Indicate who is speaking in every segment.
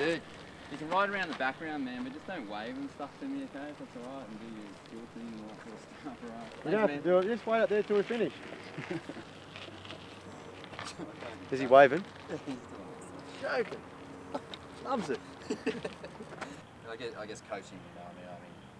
Speaker 1: Dude, you can ride around the background, man, but just don't wave and stuff to me, okay? If that's alright, and do your skill thing and all that sort of stuff, right?
Speaker 2: You don't have to do it, just wait up there till we finish. Is he waving? Joking. Loves it.
Speaker 1: I guess coaching, you know, I mean,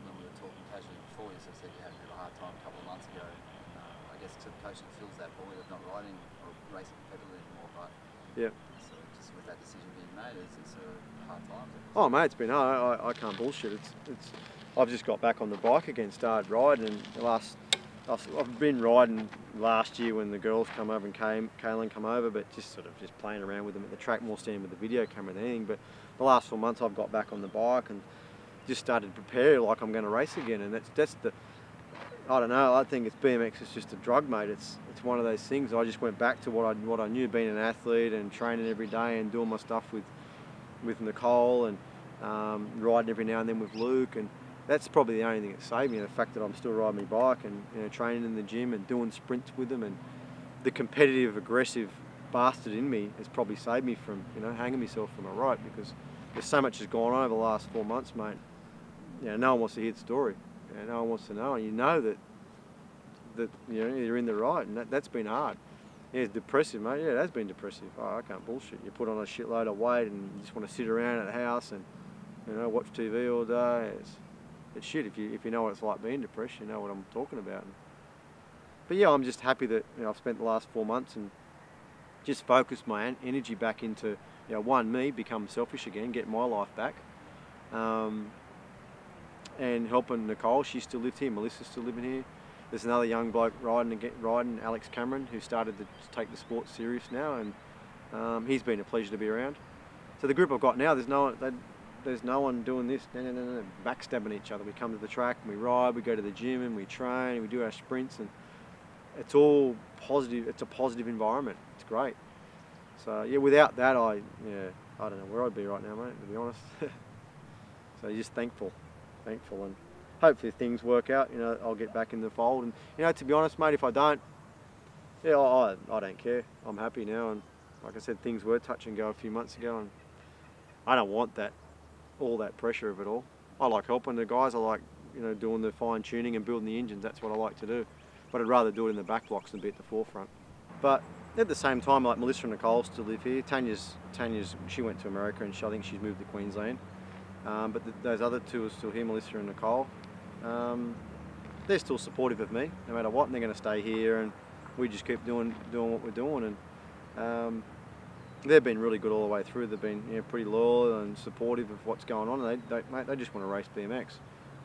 Speaker 1: when we were talking casually before, you sort of said you had a bit of a hard time a couple of months ago. And, I guess coaching fills that void of not riding or racing competitively anymore, but
Speaker 2: yeah.
Speaker 1: So just with that decision being made, it's a hard time.
Speaker 2: Oh mate, it's been hard. I can't bullshit. I've just got back on the bike again, started riding, and I've been riding last year when the girls come over and Kaylin come over, but just sort of just playing around with them at the track, more standing with the video camera than anything. But the last 4 months I've got back on the bike and just started to prepare like I'm going to race again. And that's the, I don't know, I think BMX is just a drug, mate. It's one of those things. I just went back to what I knew, being an athlete and training every day and doing my stuff with Nicole and riding every now and then with Luke, and that's probably the only thing that saved me, the fact that I'm still riding my bike and, you know, training in the gym and doing sprints with them, and the competitive, aggressive bastard in me has probably saved me from, you know, hanging myself from a rope, because there's so much has gone on over the last 4 months, mate. You know, no one wants to hear the story. You know, no one wants to know, and you know that you know, you're in the right, and that's been hard. Yeah, it's depressive, mate. Yeah, it has been depressive. Oh, I can't bullshit. You put on a shitload of weight and you just want to sit around at the house and, you know, watch TV all day. It's shit. If you know what it's like being depressed, you know what I'm talking about. But yeah, I'm just happy that, you know, I've spent the last 4 months and just focused my energy back into, you know, one, me, become selfish again, get my life back, and helping Nicole. She still lives here. Melissa's still living here. There's another young bloke riding, Alex Cameron, who started to take the sport serious now, and he's been a pleasure to be around. So the group I've got now, there's no one doing this, no, backstabbing each other. We come to the track and we ride, we go to the gym and we train, and we do our sprints, and it's all positive. It's a positive environment. It's great. So yeah, without that, I don't know where I'd be right now, mate, to be honest. So just thankful, and hopefully things work out. You know, I'll get back in the fold, and, you know, to be honest, mate, if I don't, yeah, I don't care. I'm happy now, and like I said, things were touch and go a few months ago, and I don't want all that pressure of it all. I like helping the guys. I like, you know, doing the fine tuning and building the engines. That's what I like to do. But I'd rather do it in the back blocks than be at the forefront. But at the same time, like Melissa and Nicole still live here. Tanya's she went to America, and I think she's moved to Queensland. But those other two are still here, Melissa and Nicole. They're still supportive of me, no matter what, and they're going to stay here, and we just keep doing what we're doing. And they've been really good all the way through. They've been, you know, pretty loyal and supportive of what's going on. And they just want to race BMX.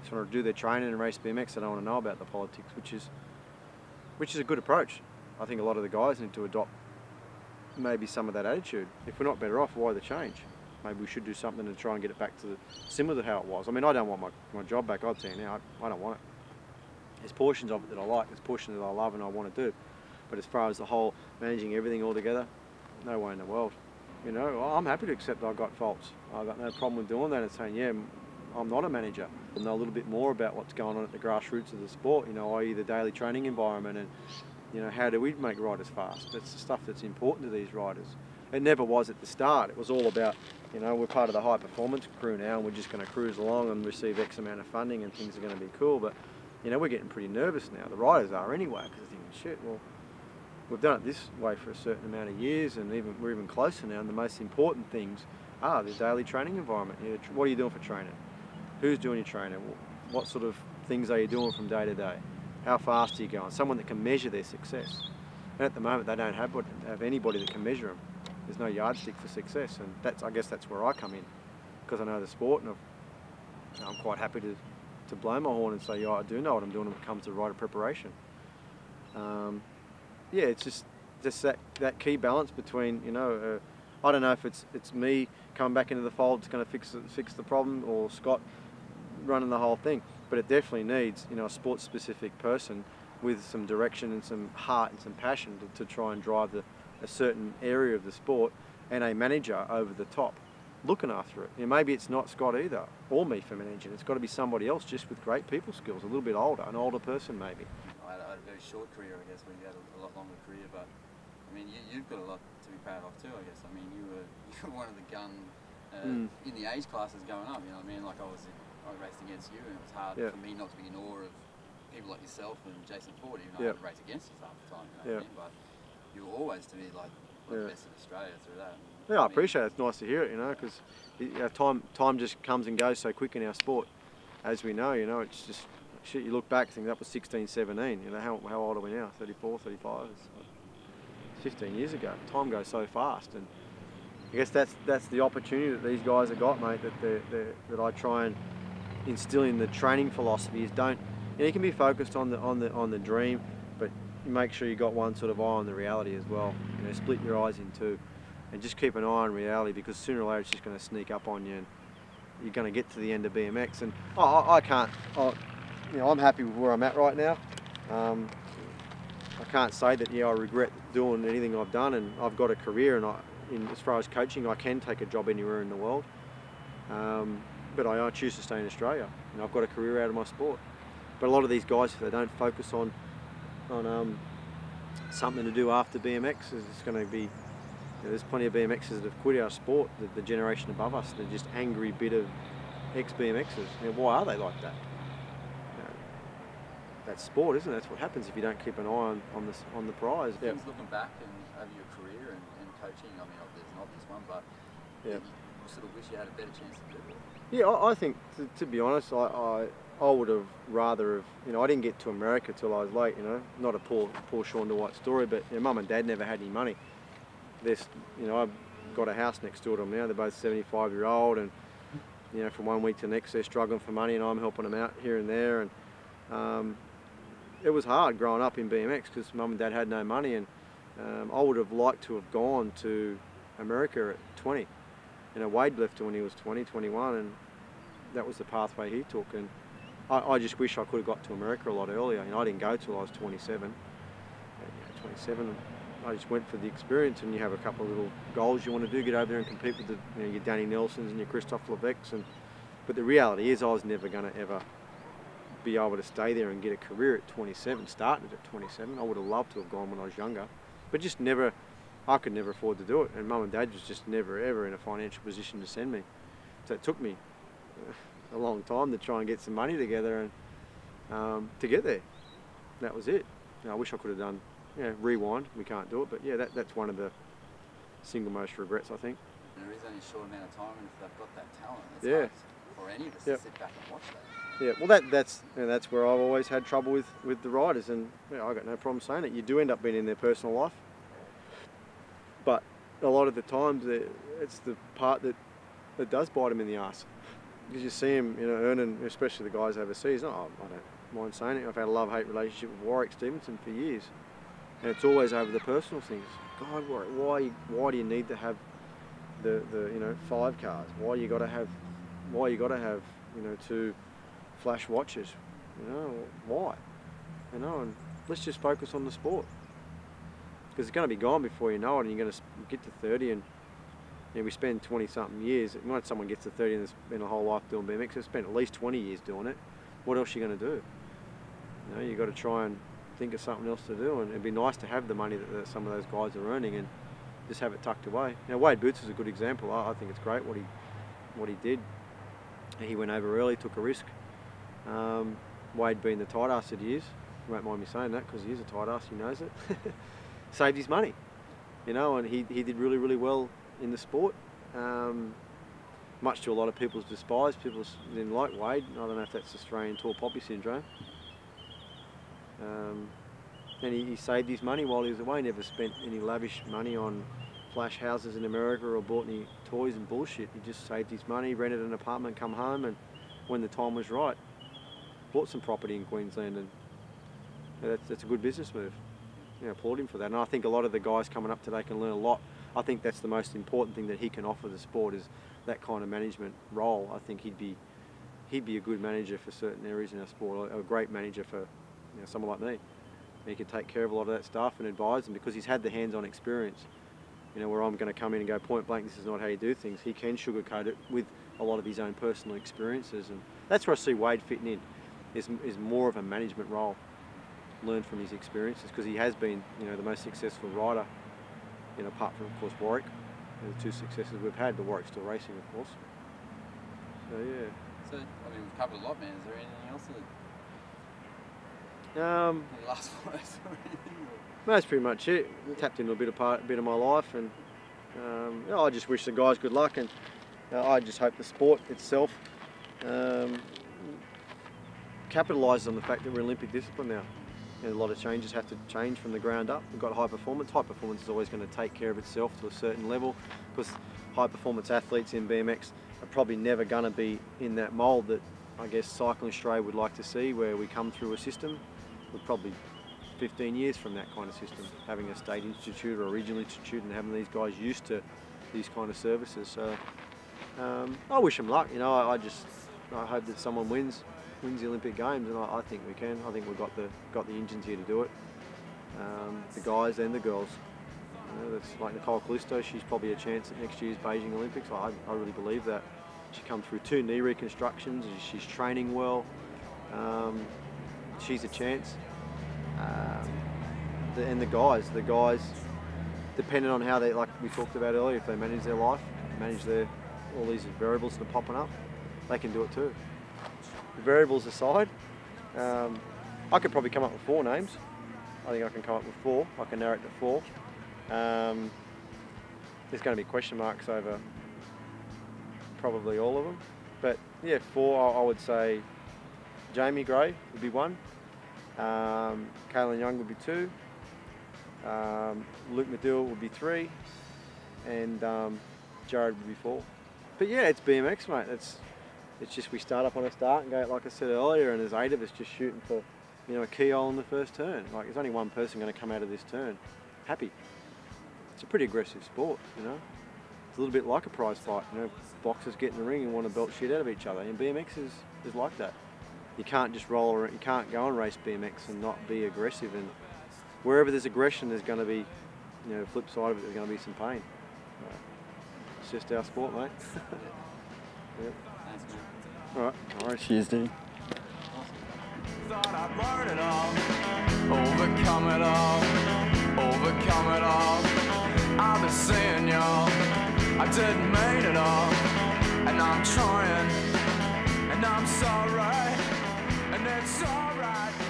Speaker 2: Just want to do their training and race BMX. They don't want to know about the politics, which is a good approach. I think a lot of the guys need to adopt maybe some of that attitude. If we're not better off, why the change? Maybe we should do something to try and get it back to similar to how it was. I mean, I don't want my job back, I'll tell you now. I don't want it. There's portions of it that I like, there's portions that I love and I want to do. But as far as the whole managing everything all together, no way in the world. You know, I'm happy to accept that I've got faults. I've got no problem with doing that and saying, yeah, I'm not a manager. I know a little bit more about what's going on at the grassroots of the sport, you know, i.e. the daily training environment, and, you know, how do we make riders fast? That's the stuff that's important to these riders. It never was at the start. It was all about, you know, we're part of the high performance crew now, and we're just going to cruise along and receive X amount of funding and things are going to be cool. But, you know, we're getting pretty nervous now. The riders are anyway, because they're thinking, shit, well, we've done it this way for a certain amount of years, and we're even closer now, and the most important things are the daily training environment. You know, what are you doing for training? Who's doing your training? What sort of things are you doing from day to day? How fast are you going? Someone that can measure their success. And at the moment, they don't have anybody that can measure them. There's no yardstick for success, and I guess that's where I come in, because I know the sport, and I'm quite happy to blow my horn and say, yeah, I do know what I'm doing when it comes to rider preparation. Yeah, it's just that key balance between, you know, I don't know if it's me coming back into the fold that's going to fix the problem, or Scott running the whole thing, but it definitely needs, you know, a sports-specific person with some direction and some heart and some passion to try and drive a certain area of the sport, and a manager over the top looking after it. You know, maybe it's not Scott either, or me for managing. It's got to be somebody else just with great people skills, a little bit older, an older person maybe.
Speaker 1: I had a very short career, I guess, where you had a lot longer career, but I mean, you've got a lot to be proud of too, I guess. I mean, you were one of the gun in the age classes going up. You know what I mean? Like I raced against you, and it was hard for me not to be in awe of people like yourself and Jason Ford, even though I had to race against you half the time. You know what I mean? But you were always to me like the best in Australia through that.
Speaker 2: Yeah, I appreciate it. It's nice to hear it, you know, because time just comes and goes so quick in our sport, as we know. You know, it's just shit. You look back, think that was 16, 17. You know, how old are we now? 34, 35. It's 15 years ago. Time goes so fast, and I guess that's the opportunity that these guys have got, mate. That I try and instill in the training philosophy is don't. You know, you can be focused on the dream, but you make sure you got one sort of eye on the reality as well. You know, split your eyes in two, and just keep an eye on reality, because sooner or later it's just going to sneak up on you, and you're going to get to the end of BMX. And I can't. You know, I'm happy with where I'm at right now. I can't say that I regret doing anything I've done, and I've got a career, and as far as coaching, I can take a job anywhere in the world. But I choose to stay in Australia, and I've got a career out of my sport. But a lot of these guys, if they don't focus on something to do after BMX, it's going to be. You know, there's plenty of BMXers that have quit our sport. The generation above us, they're just angry, bitter ex-BMXers. You know, why are they like that? You know, that's sport, isn't it? That's what happens if you don't keep an eye on the prize.
Speaker 1: Things looking back and over your career and coaching. I mean, there's an obvious one, but you sort of wish you had a better chance to do it.
Speaker 2: Yeah, I think, to be honest, I would have rather have, you know, I didn't get to America till I was late, you know. Not a poor Sean Dwight story, but you know, Mum and Dad never had any money. You know, I've got a house next door to them now. They're both 75-year-old, and you know, from one week to the next, they're struggling for money, and I'm helping them out here and there. And it was hard growing up in BMX because Mum and Dad had no money, and I would have liked to have gone to America at 20. You know, Wade left when he was 20, 21, and that was the pathway he took. And I just wish I could have got to America a lot earlier. You know, I didn't go till I was 27. And, you know, 27, I just went for the experience, and you have a couple of little goals you want to do, get over there and compete with your Danny Nelsons and your Christophe Levesques. But the reality is I was never going to ever be able to stay there and get a career at 27, started at 27. I would have loved to have gone when I was younger, but just never. I could never afford to do it, and Mum and Dad was just never ever in a financial position to send me. So it took me a long time to try and get some money together and to get there. That was it. You know, I wish I could have done, rewind. We can't do it, but yeah, that's one of the single most regrets, I think.
Speaker 1: There is only a short amount of time, and if they've got that talent, it's hard for any of us to sit back and watch that.
Speaker 2: Yeah, well, that's where I've always had trouble with the riders, and I got no problem saying it. You do end up being in their personal life. But a lot of the times, it's the part that does bite them in the arse. Because you see them, you know, earning, especially the guys overseas. I don't mind saying it. I've had a love-hate relationship with Warwick Stevenson for years, and it's always over the personal things. God, Warwick, why do you need to have the 5 cars? Why you got to have 2 flash watches? You know, why? You know, and let's just focus on the sport. Because it's going to be gone before you know it, and you're going to get to 30, and we spend 20-something years. Once someone gets to 30 and has spent a whole life doing BMX, they've spent at least 20 years doing it. What else are you going to do? You know, you've got to try and think of something else to do, and it'd be nice to have the money that some of those guys are earning and just have it tucked away. Now, Wade Boots is a good example. I think it's great what he did. He went over early, took a risk. Wade being the tight ass that he is, you won't mind me saying that because he is a tight ass, he knows it. Saved his money, you know, and he did really, really well in the sport, much to a lot of people's despise. People didn't like Wade. I don't know if that's Australian tall poppy syndrome. And he saved his money while he was away. Never spent any lavish money on flash houses in America or bought any toys and bullshit. He just saved his money, rented an apartment, come home, and when the time was right, bought some property in Queensland, and that's a good business move. You know, applaud him for that. And I think a lot of the guys coming up today can learn a lot. I think that's the most important thing that he can offer the sport is that kind of management role. I think he'd be a good manager for certain areas in our sport, a great manager for someone like me. And he can take care of a lot of that stuff and advise them because he's had the hands-on experience. You know, where I'm going to come in and go point blank, this is not how you do things. He can sugarcoat it with a lot of his own personal experiences, and that's where I see Wade fitting in. Is more of a management role. Learn from his experiences because he has been, the most successful rider, apart from of course Warwick, the two successes we've had. But Warwick's still racing, of course. So yeah.
Speaker 1: So I mean, we've covered a lot, man. Is there anything else that? Any last words or anything?
Speaker 2: That's pretty much it. Tapped into a bit of my life, and I just wish the guys good luck, and I just hope the sport itself capitalises on the fact that we're Olympic discipline now. And a lot of changes have to change from the ground up. We've got high performance. High performance is always going to take care of itself to a certain level, because high performance athletes in BMX are probably never going to be in that mould that I guess Cycling Australia would like to see, where we come through a system. We're probably 15 years from that kind of system, having a state institute or a regional institute and having these guys used to these kind of services. So I wish them luck. You know, I hope that someone wins the Olympic Games, and I think we can. I think we've got the engines here to do it. The guys and the girls. You know, that's like Nicole Callisto. She's probably a chance at next year's Beijing Olympics. I really believe that. She come through 2 knee reconstructions. She's training well. She's a chance. And the guys, depending on how they, like we talked about earlier, if they manage their life, manage all these variables that are popping up, they can do it too. The variables aside, I could probably come up with 4 names. I think I can come up with 4. I can narrow it to 4. There's going to be question marks over probably all of them, but yeah, 4. I would say Jamie Gray would be 1. Kaylin Young would be 2. Luke Medill would be 3, and Jared would be 4. But yeah, it's BMX, mate. It's just we start up on a start and go, like I said earlier, and there's 8 of us just shooting for, you know, a keyhole in the first turn. Like, there's only one person going to come out of this turn happy. It's a pretty aggressive sport, you know. It's a little bit like a prize fight, you know. Boxers get in the ring and want to belt shit out of each other, and BMX is like that. You can't just roll around, you can't go and race BMX and not be aggressive, and wherever there's aggression, there's going to be, you know, the flip side of it, there's going to be some pain. It's just our sport, mate. Yeah.
Speaker 1: Thanks, man.
Speaker 2: All right.
Speaker 3: Cheers, dude.
Speaker 4: Thought I'd learn it all, overcome it all, overcome it all. I've been seeing y'all, I didn't make it all, and I'm trying, and I'm sorry, and it's alright.